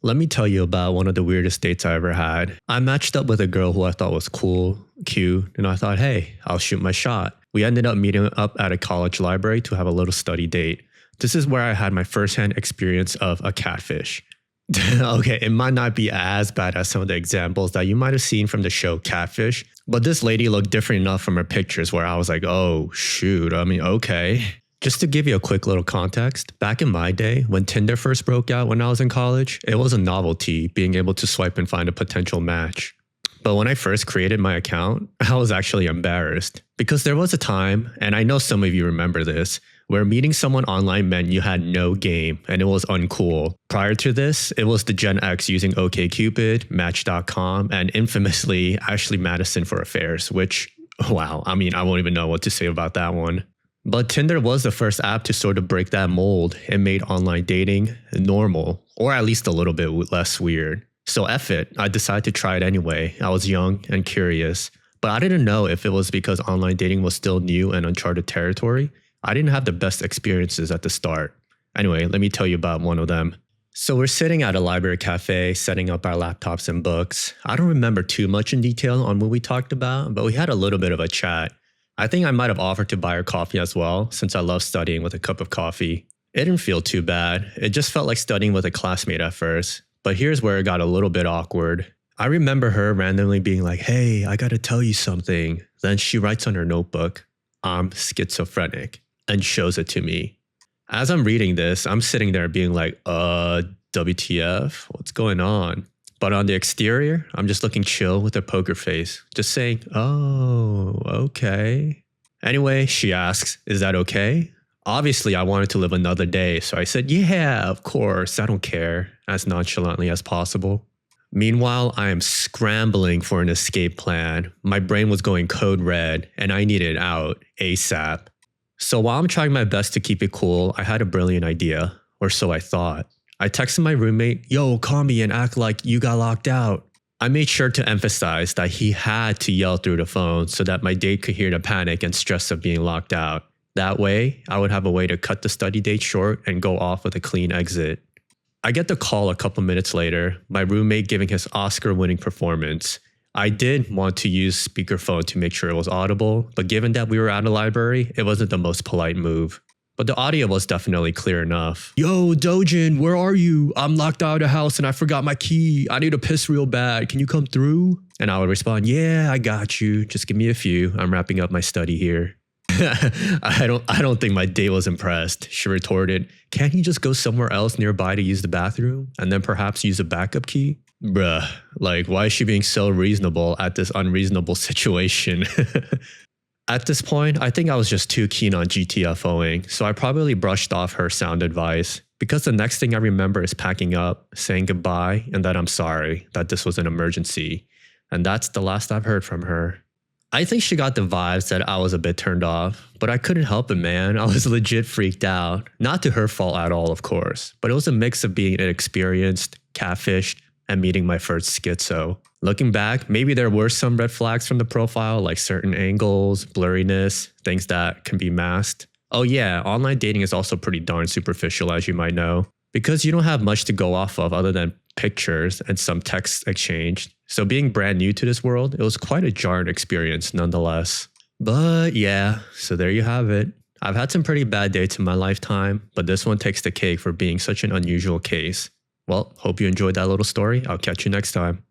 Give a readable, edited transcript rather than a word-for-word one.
Let me tell you about one of the weirdest dates I ever had. I matched up with a girl who I thought was cool, cute, and I thought, hey, I'll shoot my shot. We ended up meeting up at a college library to have a little study date. This is where I had my firsthand experience of a catfish. Okay, it might not be as bad as some of the examples that you might have seen from the show Catfish, but this lady looked different enough from her pictures where I was like, oh, shoot, okay. Just to give you a quick little context, back in my day, when Tinder first broke out when I was in college, it was a novelty being able to swipe and find a potential match. But when I first created my account, I was actually embarrassed because there was a time, and I know some of you remember this, where meeting someone online meant you had no game and it was uncool. Prior to this, it was the Gen X using OkCupid, Match.com, and infamously Ashley Madison for affairs, which, wow, I won't even know what to say about that one. But Tinder was the first app to sort of break that mold and made online dating normal, or at least a little bit less weird. So F it, I decided to try it anyway. I was young and curious, but I didn't know if it was because online dating was still new and uncharted territory. I didn't have the best experiences at the start. Anyway, let me tell you about one of them. So we're sitting at a library cafe, setting up our laptops and books. I don't remember too much in detail on what we talked about, but we had a little bit of a chat. I think I might have offered to buy her coffee as well, since I love studying with a cup of coffee. It didn't feel too bad. It just felt like studying with a classmate at first. But here's where it got a little bit awkward. I remember her randomly being like, hey, I gotta tell you something. Then she writes on her notebook, I'm schizophrenic, and shows it to me. As I'm reading this, I'm sitting there being like, WTF? What's going on? But on the exterior, I'm just looking chill with a poker face, just saying, oh, okay. Anyway, she asks, is that okay? Obviously, I wanted to live another day, so I said, yeah, of course, I don't care, as nonchalantly as possible. Meanwhile, I am scrambling for an escape plan. My brain was going code red, and I needed out ASAP. So while I'm trying my best to keep it cool, I had a brilliant idea, or so I thought. I texted my roommate, yo, call me and act like you got locked out. I made sure to emphasize that he had to yell through the phone so that my date could hear the panic and stress of being locked out. That way, I would have a way to cut the study date short and go off with a clean exit. I get the call a couple minutes later, my roommate giving his Oscar-winning performance. I did want to use speakerphone to make sure it was audible, but given that we were at a library, it wasn't the most polite move. But the audio was definitely clear enough. Yo, Dojin, where are you? I'm locked out of the house and I forgot my key. I need to piss real bad. Can you come through? And I would respond, yeah, I got you. Just give me a few. I'm wrapping up my study here. I don't think my date was impressed. She retorted, can't he just go somewhere else nearby to use the bathroom? And then perhaps use a backup key? Bruh, like why is she being so reasonable at this unreasonable situation? At this point, I think I was just too keen on GTFOing, so I probably brushed off her sound advice, because the next thing I remember is packing up, saying goodbye, and that I'm sorry, that this was an emergency. And that's the last I've heard from her. I think she got the vibes that I was a bit turned off, but I couldn't help it, man. I was legit freaked out. Not to her fault at all, of course, but it was a mix of being inexperienced, catfished, and meeting my first schizo. Looking back, maybe there were some red flags from the profile, like certain angles, blurriness, things that can be masked. Oh yeah, online dating is also pretty darn superficial, as you might know, because you don't have much to go off of other than pictures and some text exchange. So being brand new to this world, it was quite a jarring experience nonetheless. But yeah, so there you have it. I've had some pretty bad dates in my lifetime, but this one takes the cake for being such an unusual case. Well, hope you enjoyed that little story. I'll catch you next time.